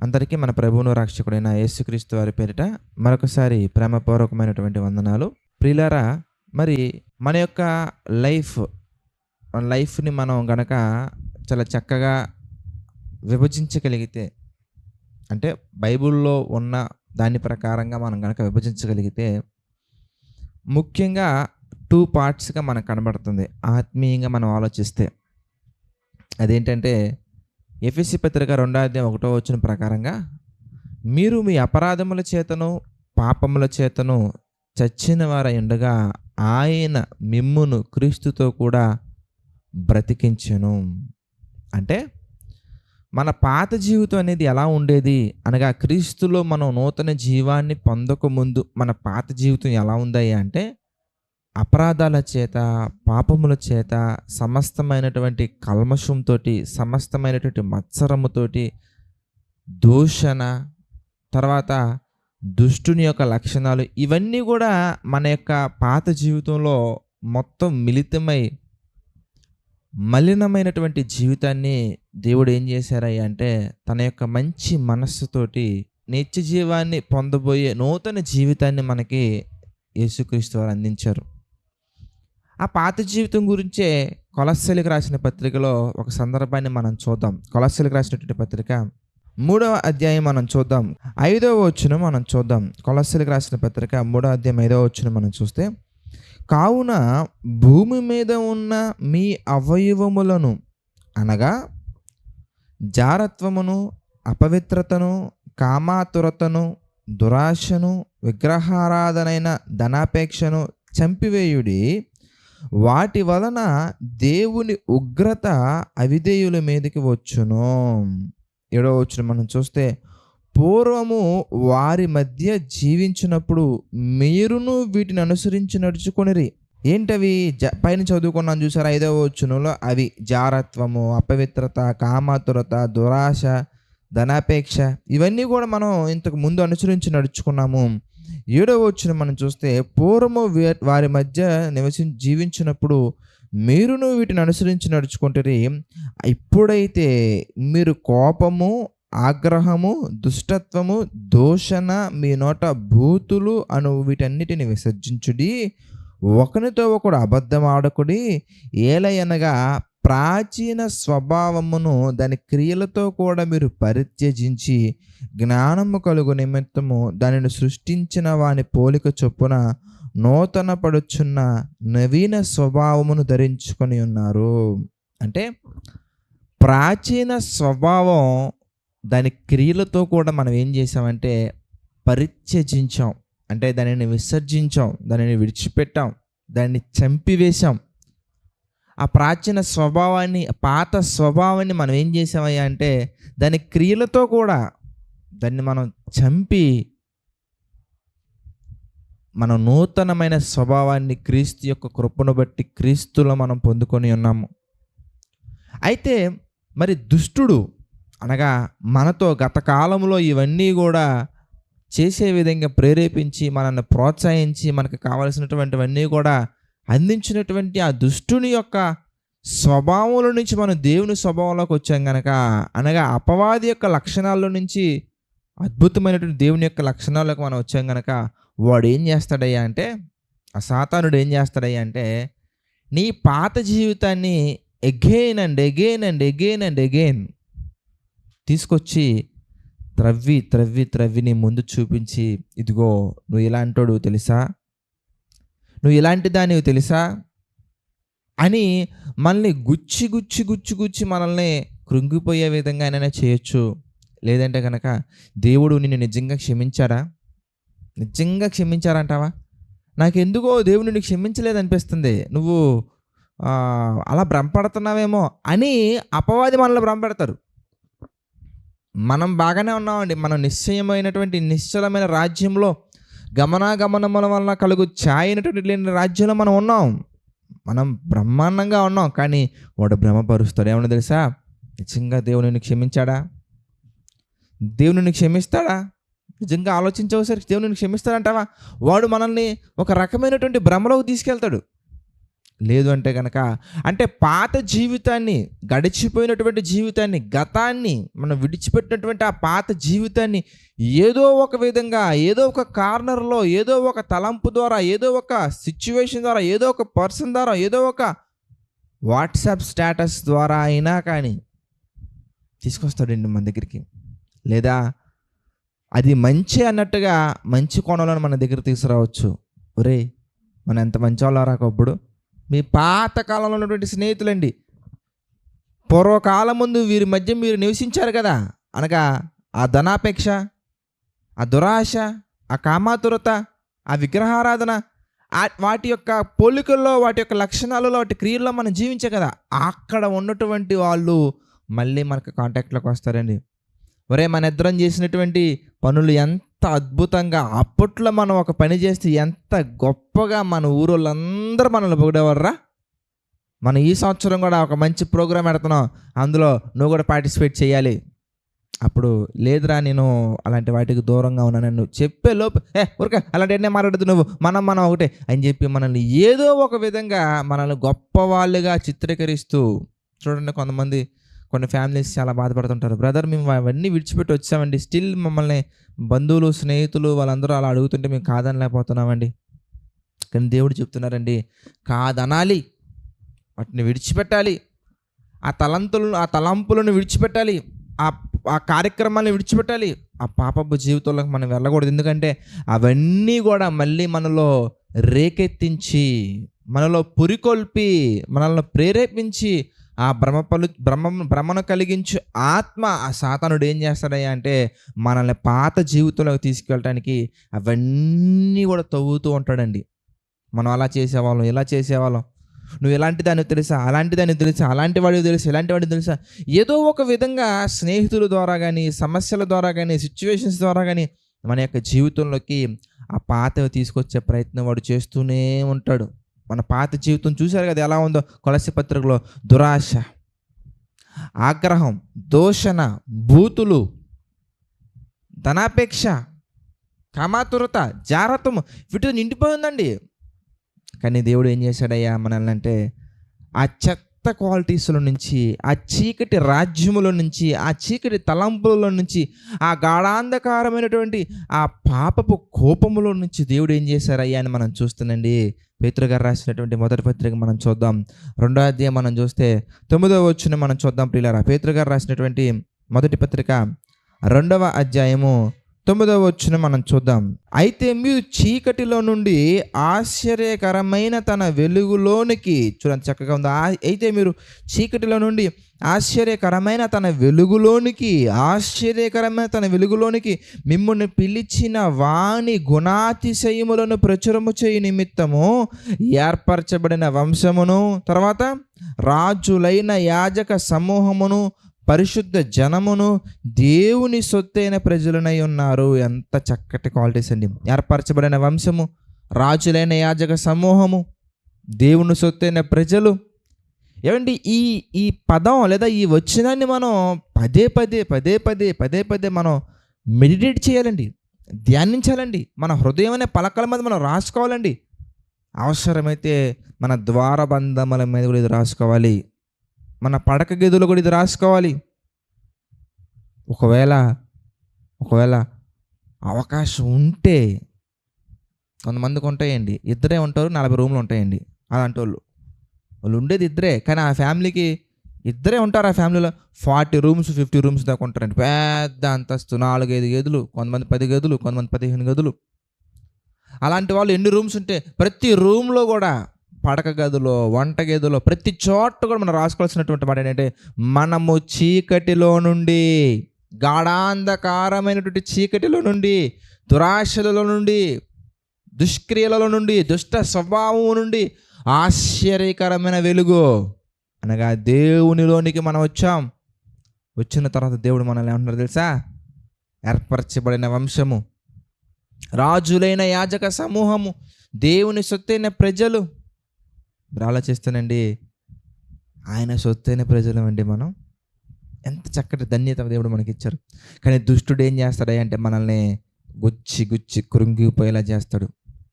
అందరికీ మన ప్రభువును రక్షకుడైన యేసుక్రీస్తు వారి పేరిట మరొకసారి ప్రేమపూర్వకమైనటువంటి వందనాలు. ప్రియులారా, మరి మన యొక్క లైఫ్‌ని మనం గనక చాలా చక్కగా విభజించగలిగితే, అంటే బైబిల్‌లో ఉన్న దాని ప్రకారంగా మనం గనక విభజించగలిగితే, ముఖ్యంగా 2 పార్ట్స్‌గా మనకు కనబడుతుంది ఆత్మీయంగా మనం ఆలోచిస్తే. అదేంటంటే ఎఫెసీ పత్రిక 2:1 ప్రకారంగా, మీరు మీ అపరాధముల చేతను పాపముల చేతను చచ్చిన వారై ఉండగా ఆయన మిమ్మును క్రీస్తుతో కూడా బ్రతికించెను. అంటే మన పాత జీవితం అనేది ఎలా ఉండేది అనగా, క్రీస్తులో మనం నూతన జీవాన్ని పొందకముందు మన పాత జీవితం ఎలా ఉందయ్యా అంటే, అపరాధాల చేత పాపముల చేత సమస్తమైనటువంటి కల్మషంతోటి, సమస్తమైనటువంటి మత్సరముతోటి, దూషణ, తర్వాత దుష్టుని యొక్క లక్షణాలు, ఇవన్నీ కూడా మన యొక్క పాత జీవితంలో మొత్తం మిళితమై మలినమైనటువంటి జీవితాన్ని దేవుడు ఏం చేశారయ్యా అంటే, తన యొక్క మంచి మనస్సుతోటి నిత్య జీవాన్ని పొందబోయే నూతన జీవితాన్ని మనకి యేసుక్రీస్తు వారు అందించారు. ఆ పాత జీవితం గురించే కొలస్సీలకు రాసిన పత్రికలో ఒక సందర్భాన్ని మనం చూద్దాం. కొలస్సీలకు రాసినటువంటి పత్రిక 3వ అధ్యాయం మనం చూద్దాం. 5వ వచనం మనం చూద్దాం. కొలస్సీలకు రాసిన పత్రిక 3వ అధ్యాయం 5వ వచనం మనం చూస్తే, కావున భూమి మీద ఉన్న మీ అవయవములను అనగా జారత్వమును, అపవిత్రతను, కామాతురతను, దురాశను, విగ్రహారాధనైన ధనాపేక్షను చంపివేయుడి. వాటి వలన దేవుని ఉగ్రత అవిధేయుల మీదకి వచ్చును. 7వ వచనం మనం చూస్తే, పూర్వము వారి మధ్య జీవించినప్పుడు మీరును వీటిని అనుసరించి నడుచుకొనిరి. ఏంటవి? పైన చదువుకున్నాను చూసారా 5వ వచనంలో, అవి జారత్వము, అపవిత్రత, కామాతురత, దురాశ, ధనాపేక్ష, ఇవన్నీ కూడా మనం ఇంతకు ముందు అనుసరించి నడుచుకున్నాము. 7వ వచనం మనం చూస్తే, పూర్వము వారి మధ్య జీవించినప్పుడు మీరును వీటిని అనుసరించి నడుచుకుంటారు. ఇప్పుడైతే మీరు కోపము, ఆగ్రహము, దుష్టత్వము, దూషణ, మీ నోట బూతులు అను వీటన్నిటిని విసర్జించుడి. ఒకనితో ఒకడు అబద్ధం ఆడకుడి. ఏలయనగా ప్రాచీన స్వభావమును దాని క్రియలతో కూడా మీరు పరిత్యజించి, జ్ఞానము కలుగు నిమిత్తము దానిని సృష్టించిన వాని పోలిక చొప్పున నూతన పడుచున్న నవీన స్వభావమును ధరించుకొని ఉన్నారు. అంటే ప్రాచీన స్వభావం దాని క్రియలతో కూడా మనం ఏం చేసామంటే పరిత్యజించాం. అంటే దానిని విసర్జించాం, దానిని విడిచిపెట్టాం, దాన్ని చంపివేశాం. ఆ ప్రాచీన స్వభావాన్ని, పాత స్వభావాన్ని మనం ఏం చేసామయ్యా అంటే దాని క్రియలతో కూడా దాన్ని మనం చంపి మన నూతనమైన స్వభావాన్ని క్రీస్తు యొక్క కృపను బట్టి క్రీస్తులో మనం పొందుకొని ఉన్నాము. అయితే మరి దుష్టుడు అనగా మనతో గత కాలంలో ఇవన్నీ కూడా చేసే విధంగా ప్రేరేపించి, మనల్ని ప్రోత్సహించి, మనకు కావలసినటువంటివన్నీ కూడా అందించినటువంటి ఆ దుష్టుని యొక్క స్వభావంలో నుంచి మనం దేవుని స్వభావంలోకి వచ్చాం కనుక, అనగా అపవాది యొక్క లక్షణాల్లో నుంచి అద్భుతమైనటువంటి దేవుని యొక్క లక్షణాలకు మనం వచ్చాం కనుక, వాడు ఏం చేస్తాడయ్యా అంటే, ఆ సాతానుడు ఏం చేస్తాడయ్యా అంటే, నీ పాత జీవితాన్ని again and again and again and again తీసుకొచ్చి త్రవ్వి త్రవ్వి త్రవ్వి నీ ముందు చూపించి, ఇదిగో నువ్వు ఇలాంటోడు తెలుసా, నువ్వు ఇలాంటి దానివి తెలుసా అని మనల్ని గుచ్చి గుచ్చి గుచ్చి గుచ్చి మనల్ని కృంగిపోయే విధంగా అయినా చేయొచ్చు. లేదంటే కనుక, దేవుడు నిన్ను నిజంగా క్షమించాడా, నిజంగా క్షమించారంటావా, నాకెందుకో దేవుడు నిన్ను క్షమించలేదనిపిస్తుంది, నువ్వు అలా భ్రమపడుతున్నావేమో అని అపవాది మనల్ని భ్రమపెడతారు. మనం బాగానే ఉన్నామండి, మనం నిశ్చయమైనటువంటి నిశ్చలమైన రాజ్యంలో గమనాగమనముల వలన కలుగు ఛాయైనటువంటి లేని రాజ్యంలో మనం ఉన్నాం. మనం బ్రహ్మాండంగా ఉన్నాం. కానీ వాడు భ్రమపరుస్తాడు. ఏమన్నా తెలుసా, నిజంగా దేవుని క్షమించాడా, దేవుని క్షమిస్తాడా, నిజంగా ఆలోచించవసరి దేవుని క్షమిస్తాడంటావా? వాడు మనల్ని ఒక రకమైనటువంటి భ్రమలోకి తీసుకెళ్తాడు. లేదు అంటే కనుక, అంటే పాత జీవితాన్ని, గడిచిపోయినటువంటి జీవితాన్ని, గతాన్ని, మనం విడిచిపెట్టినటువంటి ఆ పాత జీవితాన్ని ఏదో ఒక విధంగా, ఏదో ఒక కార్నర్లో, ఏదో ఒక తలంపు ద్వారా, ఏదో ఒక సిచ్యువేషన్ ద్వారా, ఏదో ఒక పర్సన్ ద్వారా, ఏదో ఒక వాట్సాప్ స్టేటస్ ద్వారా అయినా కానీ తీసుకొస్తాడండి మన దగ్గరికి. లేదా అది మంచి అన్నట్టుగా మంచి కోణంలో మన దగ్గర తీసుకురావచ్చు. ఒరేయ్, మనం ఎంత మంచి వాళ్ళం రాకప్పుడు, మీ పాత కాలంలో ఉన్నటువంటి స్నేహితులండి, పూర్వకాలం ముందు వీరి మధ్య మీరు నివసించారు కదా, అనగా ఆ ధనాపేక్ష, ఆ దురాశ, ఆ కామాతురత, ఆ విగ్రహారాధన, వాటి యొక్క పోలికల్లో, వాటి యొక్క లక్షణాలలో, వాటి క్రియల్లో మనం జీవించాం కదా, అక్కడ ఉన్నటువంటి వాళ్ళు మళ్ళీ మనకు కాంటాక్ట్లోకి వస్తారండి. ఒరే, మన ఇద్దరం చేసినటువంటి పనులు ఎంత అద్భుతంగా, అప్పట్లో మనం ఒక పని చేస్తే ఎంత గొప్పగా మన ఊరోళ్ళందరూ మనల్ని పొగిడేవారురా, మనం ఈ సంవత్సరం కూడా ఒక మంచి ప్రోగ్రాం పెడుతున్నాం, అందులో నువ్వు కూడా పార్టిసిపేట్ చేయాలి. అప్పుడు లేదురా, నేను అలాంటి వాటికి దూరంగా ఉన్నాను, నువ్వు చెప్పే లోపు ఊరిక అలాంటివన్నీ మాట్లాడుతూ నువ్వు మనం ఒకటే అని చెప్పి మనల్ని ఏదో ఒక విధంగా మనల్ని గొప్పవాళ్ళుగా చిత్రీకరిస్తూ. చూడండి, కొన్ని ఫ్యామిలీస్ చాలా బాధపడుతుంటారు. బ్రదర్, మేము అవన్నీ విడిచిపెట్టి వచ్చామండి, స్టిల్ మమ్మల్ని బంధువులు, స్నేహితులు వాళ్ళందరూ అలా అడుగుతుంటే మేము కాదనలేకపోతున్నామండి. కానీ దేవుడు చెప్తున్నారండి, కాదనాలి, వాటిని విడిచిపెట్టాలి, ఆ తలంపులను విడిచిపెట్టాలి, ఆ కార్యక్రమాలను విడిచిపెట్టాలి. ఆ పాపపు జీవితంలోకి మనం వెళ్ళకూడదు. ఎందుకంటే అవన్నీ కూడా మళ్ళీ మనలో రేకెత్తించి, మనలో పురికొల్పి, మనల్ని ప్రేరేపించి, ఆ భ్రమను కలిగించు ఆత్మ, ఆ సాతానుడు ఏం చేస్తాడయ్యా అంటే మనల్ని పాత జీవితంలోకి తీసుకెళ్ళటానికి అవన్నీ కూడా తవ్వుతూ ఉంటాడండి. మనం అలా చేసేవాళ్ళం, ఇలా చేసేవాళ్ళం, నువ్వు ఎలాంటి దాన్ని తెలుసా, అలాంటి దాన్ని తెలుసా, అలాంటి వాడికి తెలుసా, ఇలాంటి వాడికి తెలుసా, ఏదో ఒక విధంగా స్నేహితుల ద్వారా కానీ, సమస్యల ద్వారా కానీ, సిచ్యువేషన్స్ ద్వారా కానీ మన యొక్క జీవితంలోకి ఆ పాతవి తీసుకొచ్చే ప్రయత్నం వాడు చేస్తూనే ఉంటాడు. మన పాత జీవితం చూశారు కదా ఎలా ఉందో. కొలస్సీ పత్రికలో దురాశ, ఆగ్రహం, దూషణ, బూతులు, ధనాపేక్ష, కామాతురత, జారత్వము, వీటితో నిండిపోయిందండి. కానీ దేవుడు ఏం చేశాడయ్యా మనల్ని అంటే, ఆ చెత్త క్వాలిటీస్లో నుంచి, ఆ చీకటి రాజ్యములో నుంచి, ఆ చీకటి తలంపులలో నుంచి, ఆ గాఢాంధకారమైనటువంటి ఆ పాపపు కోపములో నుంచి దేవుడు ఏం చేశారయ్యా అని మనం చూస్తున్నాండి. పేతురు గారు రాసినటువంటి మొదటి పత్రిక మనం చూద్దాం. 2వ అధ్యాయం మనం చూస్తే 9వ వచనం మనం చూద్దాం ప్రియులారా. పేతురు గారు రాసినటువంటి మొదటి పత్రిక 2వ అధ్యాయము 9వ వచనం మనం చూద్దాం. అయితే మీరు చీకటిలో నుండి ఆశ్చర్యకరమైన తన వెలుగులోనికి, చూడండి చక్కగా ఉంది. అయితే మీరు చీకటిలో నుండి ఆశ్చర్యకరమైన తన వెలుగులోనికి మిమ్ముని పిలిచిన వాని గుణాతిశయములను ప్రచురము చేయి నిమిత్తము ఏర్పరచబడిన వంశమును, తర్వాత రాజులైన యాజక సమూహమును, పరిశుద్ధ జనమును, దేవుని సొత్తైన ప్రజలనై ఉన్నారు. ఎంత చక్కటి క్వాలిటీస్ అండి. ఏర్పరచబడిన వంశము, రాజులైన యాజక సమూహము, దేవుని సొత్తైన ప్రజలు. ఏమండి, ఈ పదం లేదా ఈ వచనాన్ని మనం పదే పదే మనం మెడిటేట్ చేయాలండి, ధ్యానించాలండి. మన హృదయం అనే పలకల మీద మనం రాసుకోవాలండి. అవసరమైతే మన ద్వారబంధముల మీద కూడా ఇది రాసుకోవాలి, మన పడక గదులు కూడా ఇది రాసుకోవాలి. ఒకవేళ అవకాశం ఉంటే, కొంతమందికి ఉంటాయండి, ఇద్దరే ఉంటారు, 40 రూమ్లు ఉంటాయండి. అలాంటి వాళ్ళు ఉండేది ఇద్దరే, కానీ ఆ ఫ్యామిలీకి ఇద్దరే ఉంటారు. ఆ ఫ్యామిలీలో 40 రూమ్స్ 50 రూమ్స్ దాకా ఉంటారండి. పెద్ద అంతస్తు, 4-5 గదులు, కొంతమంది 10 గదులు, కొంతమంది 15 గదులు. అలాంటి వాళ్ళు ఎన్ని రూమ్స్ ఉంటే ప్రతి రూమ్లో కూడా పడక గదిలో, వంట గదిలో, ప్రతి చోట కూడా మనం రాసుకోవాల్సినటువంటి మాట ఏంటంటే, మనము చీకటిలో నుండి, గాఢాంధకారమైనటువంటి చీకటిలో నుండి, దురాశలలో నుండి, దుష్క్రియలలో నుండి, దుష్ట స్వభావం నుండి ఆశ్చర్యకరమైన వెలుగు అనగా దేవునిలోనికి మనం వచ్చాం. వచ్చిన తర్వాత దేవుడు మనల్ని ఏమంటున్నారు తెలుసా? ఏర్పరచబడిన వంశము, రాజులైన యాజక సమూహము, దేవుని సొత్తైన ప్రజలు. మీరు ఆలోచిస్తానండి, ఆయన సొత్తైన ప్రజలు అండి మనం. ఎంత చక్కటి ధన్యత దేవుడు మనకి ఇచ్చారు. కానీ దుష్టుడు ఏం చేస్తాడు అంటే మనల్ని గుచ్చి కృంగిపోయేలా చేస్తాడు.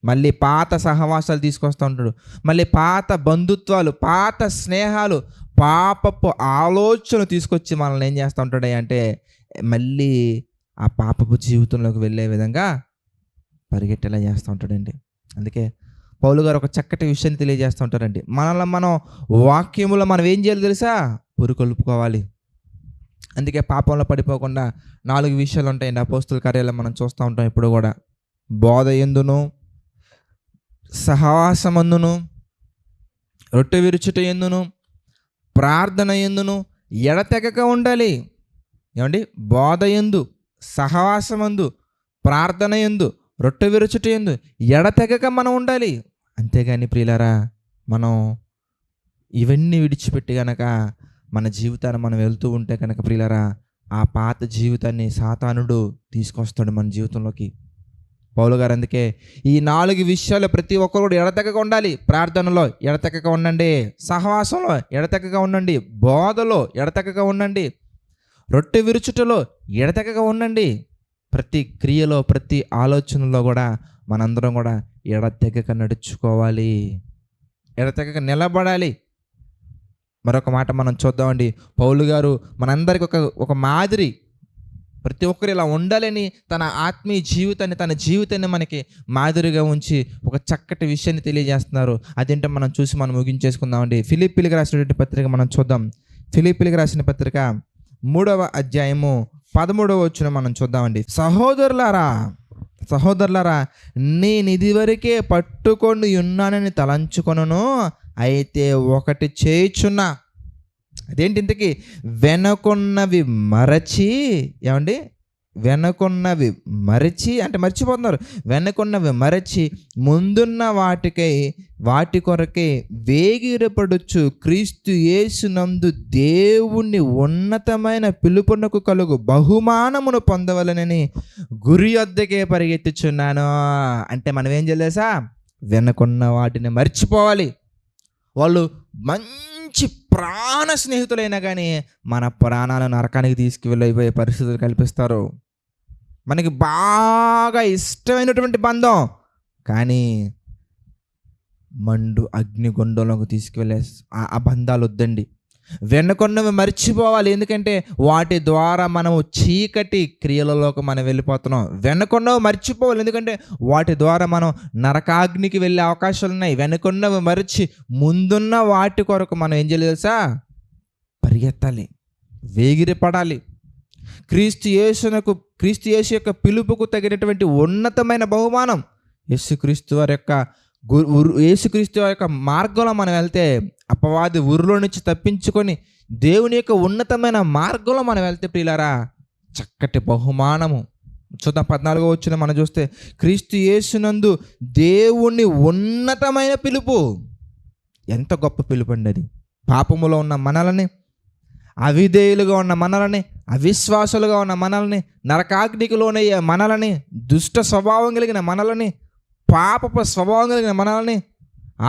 మళ్ళీ పాత సహవాసాలు తీసుకొస్తూ ఉంటాడు. మళ్ళీ పాత బంధుత్వాలు, పాత స్నేహాలు, పాపపు ఆలోచన తీసుకొచ్చి మనల్ని ఏం చేస్తూ ఉంటాడు అంటే మళ్ళీ ఆ పాపపు జీవితంలోకి వెళ్ళే విధంగా పరిగెట్టేలా చేస్తూ ఉంటాడండి. అందుకే పౌలు గారు ఒక చక్కటి విషయాన్ని తెలియజేస్తూ ఉంటారండి. మనల్ని మనం వాక్యములో మనం ఏం చేయాలి తెలుసా? పురుకొల్పుకోవాలి. అందుకే పాపంలో పడిపోకుండా 4 విషయాలు ఉంటాయండి. అపోస్తుల కార్యాలయం మనం చూస్తూ ఉంటాం ఇప్పుడు కూడా. బోధ యందును, సహవాసమందును, రొట్టె విరుచుట యందును, ప్రార్థన యందును ఎడతెగక ఉండాలి. ఏమండి? బోధ యందు, సహవాసమందు, ప్రార్థన యందు, రొట్టె విరుచుట యందు ఎడతెగక మనం ఉండాలి. అంతేగాని ప్రియులారా, మనం ఇవన్నీ విడిచిపెట్టి గనక మన జీవితాన్ని మనం వెళ్తూ ఉంటే కనుక ప్రియులారా, ఆ పాత జీవితాన్ని సాతానుడు తీసుకొస్తాడు మన జీవితంలోకి. పౌలు గారు అందుకే ఈ 4 విషయాలు ప్రతి ఒక్కరు కూడా ఎడతెగక ఉండాలి. ప్రార్థనలో ఎడతెగక ఉండండి, సహవాసంలో ఎడతెగక ఉండండి, బోధలో ఎడతెగక ఉండండి, రొట్టె విరుచుటలో ఎడతెగక ఉండండి. ప్రతి క్రియలో, ప్రతి ఆలోచనలో కూడా మనందరం కూడా ఎడతెగక నడుచుకోవాలి, ఎడతెగక నిలబడాలి. మరొక మాట మనం చూద్దామండి. పౌలు గారు మనందరికి ఒక మాదిరి, ప్రతి ఒక్కరు ఇలా ఉండాలని తన ఆత్మీయ జీవితాన్ని, తన జీవితాన్ని మనకి మాదిరిగా ఉంచి ఒక చక్కటి విషయాన్ని తెలియజేస్తున్నారు. అదేంటో మనం చూసి మనం ముగించేసుకుందామండి. ఫిలిప్పీలకు రాసినటువంటి పత్రిక మనం చూద్దాం. ఫిలిప్పీలకు రాసిన పత్రిక 3వ అధ్యాయము 13వ వచనం మనం చూద్దామండి. సహోదరులారా, నేను ఇదివరకే పట్టుకొని ఉన్నానని తలంచుకొనను, అయితే ఒకటి చేయుచున్నా. అదేంటి ఇంతకీ? వెనకున్నవి మరచి, ఏమండి? వెనకున్నవి మరచి అంటే మర్చిపోతున్నారు. వెనకున్నవి మరచి ముందున్న వాటి కొరకే వేగిరపడుచు క్రీస్తు యేసునందు దేవుని ఉన్నతమైన పిలుపునకు కలుగు బహుమానమును పొందవలనని గురి వద్దకే పరిగెత్తుచున్నాను. అంటే మనం ఏం చేయలేసా? వెనకున్న వాటిని మర్చిపోవాలి. వాళ్ళు మంచి ప్రాణ స్నేహితులైనా కానీ మన ప్రాణాలను నరకానికి తీసుకువెళ్ళిపోయే పరిస్థితులు కల్పిస్తారు. మనకి బాగా ఇష్టమైనటువంటి బంధం, కానీ మండు అగ్నిగుండంలోకి తీసుకువెళ్ళే ఆ బంధాలు వద్దండి. వెనుకొన్నవి మర్చిపోవాలి. ఎందుకంటే వాటి ద్వారా మనము చీకటి క్రియలలోకి మనం వెళ్ళిపోతున్నాం. వెనుకొన్నవి మర్చిపోవాలి, ఎందుకంటే వాటి ద్వారా మనం నరకాగ్నికి వెళ్ళే అవకాశాలు ఉన్నాయి. వెనుకొన్నవి మరిచి ముందున్న వాటి కొరకు మనం ఏం చేయాలి తెలుసా? పరిగెత్తాలి, వేగిరపడాలి. క్రీస్తు యేసు యొక్క పిలుపుకు తగినటువంటి ఉన్నతమైన బహుమానం యేసుక్రీస్తు వారి యొక్క మార్గంలో మనం వెళ్తే, అపవాది ఊరిలో నుంచి తప్పించుకొని దేవుని యొక్క ఉన్నతమైన మార్గంలో మనం వెళ్తే ప్రియులారా, చక్కటి బహుమానము. చూద్దాం 14వ వచనం మనం చూస్తే, క్రీస్తు యేసునందు దేవుని ఉన్నతమైన పిలుపు. ఎంత గొప్ప పిలుపు అండి అది! పాపములో ఉన్న మనల్ని, అవిధేయులుగా ఉన్న మనల్ని, అవిశ్వాసులుగా ఉన్న మనల్ని, నరకాగ్నికి లోనయ్యే మనల్ని, దుష్ట స్వభావం కలిగిన మనల్ని, పాపపు స్వభావం కలిగిన మనల్ని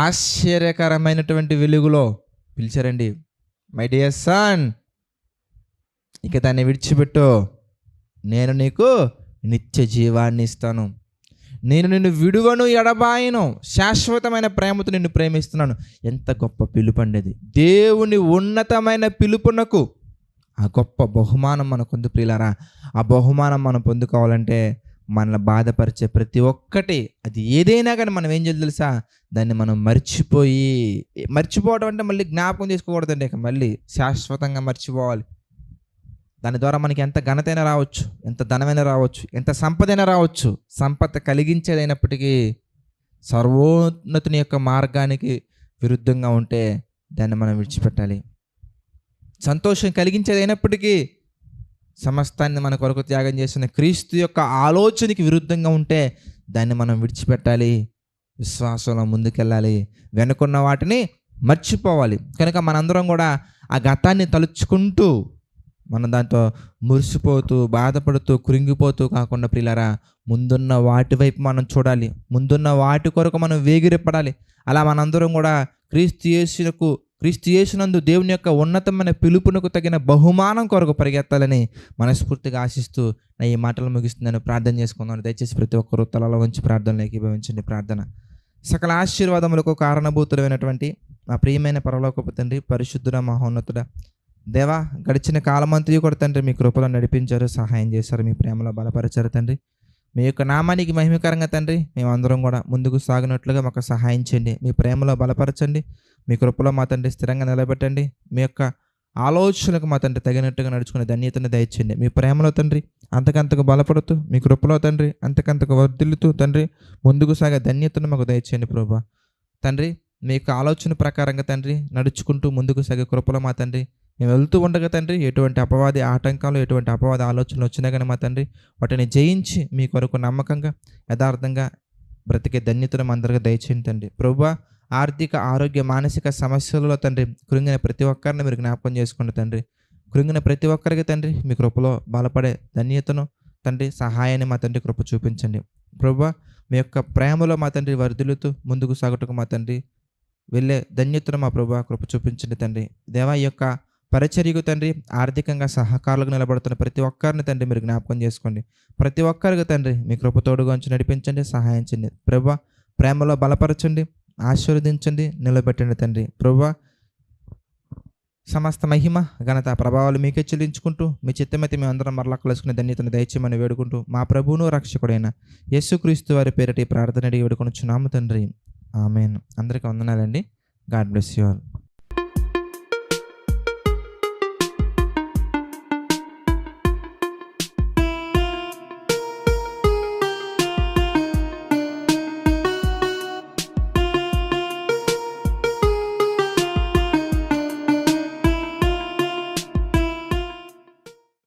ఆశ్చర్యకరమైనటువంటి వెలుగులో పిలిచారండి. మై డియర్ సన్, ఇక దాన్ని విడిచిపెట్టు, నేను నీకు నిత్య జీవాన్ని ఇస్తాను, నేను నిన్ను విడువను, ఎడబాయను, శాశ్వతమైన ప్రేమతో నిన్ను ప్రేమిస్తున్నాను. ఎంత గొప్ప పిలుపు అండి అది! దేవుని ఉన్నతమైన పిలుపునకు ఆ గొప్ప బహుమానం మనకుంది ప్రియులారా. ఆ బహుమానం మనం పొందుకోవాలంటే మనల్ని బాధపరిచే ప్రతి ఒక్కటి, అది ఏదైనా కానీ మనం ఏం చేయాలి తెలుసా? దాన్ని మనం మర్చిపోవడం అంటే మళ్ళీ జ్ఞాపకం చేసుకోకూడదండి. ఇక మళ్ళీ శాశ్వతంగా మర్చిపోవాలి. దాని ద్వారా మనకి ఎంత ఘనతైనా రావచ్చు, ఎంత ధనమైనా రావచ్చు, ఎంత సంపదైనా రావచ్చు. సంపద కలిగించేదైనప్పటికీ సర్వోన్నతుని యొక్క మార్గానికి విరుద్ధంగా ఉంటే దాన్ని మనం విడిచిపెట్టాలి. సంతోషం కలిగించేదైనప్పటికీ సమస్తాన్ని మన కొరకు త్యాగం చేసిన క్రీస్తు యొక్క ఆలోచనకి విరుద్ధంగా ఉంటే దాన్ని మనం విడిచిపెట్టాలి. విశ్వాసంలో ముందుకెళ్ళాలి, వెనుకున్న వాటిని మర్చిపోవాలి. కనుక మనందరం కూడా ఆ గతాన్ని తలుచుకుంటూ మనం దాంతో మురిసిపోతూ, బాధపడుతూ, కృంగిపోతూ కాకుండా ప్రియులారా, ముందున్న వాటి వైపు మనం చూడాలి, ముందున్న వాటి కొరకు మనం వేగిరపడాలి. అలా మనందరం కూడా క్రీస్తు యేసునందు దేవుని యొక్క ఉన్నతమైన పిలుపునకు తగిన బహుమానం కొరకు పరిగెత్తాలని మనస్ఫూర్తిగా ఆశిస్తూ నా ఈ మాటలు ముగిస్తున్నాను. ప్రార్థన చేసుకుందాం. దయచేసి ప్రతి ఒక్కరూ తలలో వంచి ప్రార్థనలు ఏకీభవించండి. ప్రార్థన. సకల ఆశీర్వాదములకు కారణభూతులైనటువంటి మా ప్రియమైన పరలోకపు తండ్రి, పరిశుద్ధుడ, మహోన్నతుడ దేవా, గడిచిన కాలమంతయు కూడా తండ్రి మీ కృపలో నడిపించారు, సహాయం చేశారు, మీ ప్రేమలో బలపరిచారు తండ్రి. మీ యొక్క నామానికి మహిమకరంగా తండ్రి మేమందరం కూడా ముందుకు సాగినట్లుగా మాకు సహాయం చేయండి. మీ ప్రేమలో బలపరచండి, మీ కృపలో మా తండ్రి స్థిరంగా నిలబెట్టండి. మీ యొక్క ఆలోచనలకు మా తండ్రి తగినట్టుగా నడుచుకునే ధన్యతను దయచేయండి. మీ ప్రేమలో తండ్రి అంతకంతకు బలపడుతూ, మీ కృపలో తండ్రి అంతకంతకు వర్ధిల్లుతూ తండ్రి ముందుకు సాగే ధన్యతను మాకు దయచేయండి ప్రభువా. తండ్రి మీ యొక్క ఆలోచన ప్రకారంగా తండ్రి నడుచుకుంటూ ముందుకు సాగే కృపలో మా తండ్రి మేము వెళ్తూ ఉండగా తండ్రి ఎటువంటి అపవాది ఆటంకాలు, ఎటువంటి అపవాది ఆలోచనలు వచ్చినా కానీ మా తండ్రి వాటిని జయించి మీ కొరకు నమ్మకంగా యథార్థంగా బ్రతికే ధన్యతను అందరికీ దయచేయండి తండ్రి. ప్రభువా, ఆర్థిక, ఆరోగ్య, మానసిక సమస్యలలో తండ్రి కృంగిన ప్రతి ఒక్కరిని మీరు జ్ఞాపకం చేసుకోండి తండ్రి. కృంగిన ప్రతి ఒక్కరికి తండ్రి మీ కృపలో బలపడే ధన్యతను తండ్రి, సహాయాన్ని మా తండ్రి కృప చూపించండి. ప్రభువా, మీ యొక్క ప్రేమలో మా తండ్రి వర్ధిల్లుతూ ముందుకు సాగుటకు మా తండ్రి వెళ్ళే ధన్యతను మా ప్రభువా కృప చూపించండి తండ్రి. దేవా, ఈ యొక్క పరిచర్యకు తండ్రి ఆర్థికంగా సహకారులకు నిలబడుతున్న ప్రతి ఒక్కరిని తండ్రి మీరు జ్ఞాపకం చేసుకోండి. ప్రతి ఒక్కరికి తండ్రి మీ కృప తోడుగా ఉంచి నడిపించండి, సహాయం చేయండి. ప్రభువా, ప్రేమలో బలపరచండి, ఆశీర్వదించండి, నిలబెట్టండి తండ్రి. ప్రభువా, సమస్త మహిమ, ఘనత, ప్రభావాలు మీకే చెల్లించుకుంటూ మీ చిత్తమైతే మేము అందరం మరలా కలుసుకునే ధన్యతను దయచేయమని వేడుకుంటూ మా ప్రభువును రక్షకుడైన యేసుక్రీస్తు వారి పేరిట ఈ ప్రార్థన అడిగి వేడుకొనుచున్నాము తండ్రి. ఆమేన్. అందరికీ వందనాలండి. God bless you all.